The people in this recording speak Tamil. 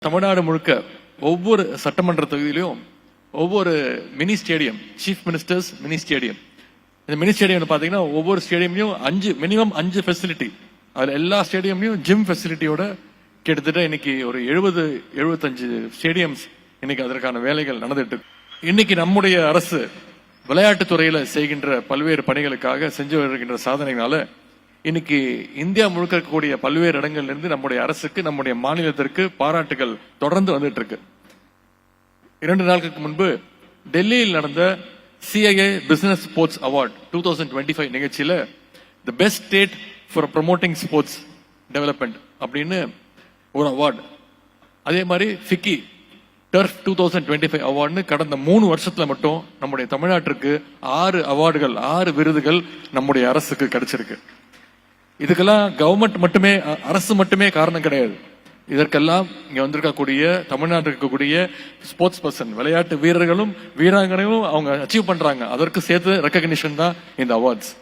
தமிழ்நாடு முழுக்க ஒவ்வொரு சட்டமன்ற தொகுதியிலும் ஒவ்வொரு mini stadium, chief ministers mini stadium. இந்த மினி ஸ்டேடியம் பாத்தீங்கன்னா ஒவ்வொரு ஸ்டேடியம்லயும் மினிமம் 5 ஃபெசிலிட்டி. அதுல எல்லா ஸ்டேடியம்லயும் ஜிம் ஃபெசிலிட்டியோட கிட்டத்தட்ட இன்னைக்கு ஒரு 70-75 ஸ்டேடியம்ஸ் இன்னைக்கு அதற்கான வேலைகள் நடந்துட்டு இருக்கு. இன்னைக்கு நம்முடைய அரசு விளையாட்டுத்துறையில செய்கின்ற பல்வேறு பணிகளுக்காக செஞ்சு வருகின்ற சாதனைகளால இன்னைக்கு இந்தியா முழுக்க இருக்கக்கூடிய பல்வேறு இடங்கள்ல இருந்து நம்முடைய அரசுக்கு, நம்முடைய மாநிலத்திற்கு பாராட்டுகள் தொடர்ந்து வந்துட்டு இருக்கு. 2 நாட்களுக்கு முன்பு டெல்லியில் நடந்த CIA பிசினஸ் ஸ்போர்ட்ஸ் அவார்ட் 2025 நிகழ்ச்சியில the best state for promoting sports development அப்படின்னு ஒரு அவார்டு, அதே மாதிரி ஃபிக்கி டர்ஃப் 2025 அவார்டுன்னு கடந்த 3 வருஷத்துல மட்டும் நம்முடைய தமிழ்நாட்டிற்கு 6 அவார்டுகள், 6 விருதுகள் நம்முடைய அரசுக்கு கிடைச்சிருக்கு. இதுக்கெல்லாம் கவர்மெண்ட் மட்டுமே, அரசு மட்டுமே காரணம் கிடையாது. இதற்கெல்லாம் இங்க வந்திருக்கக்கூடிய தமிழ்நாட்டில் இருக்கக்கூடிய ஸ்போர்ட்ஸ் பர்சன், விளையாட்டு வீரர்களும் வீராங்கனைகளும் அவங்க அச்சீவ் பண்றாங்க. அதற்கு சேர்த்து ரெக்கக்னிஷன் தான் இந்த அவார்ட்ஸ்.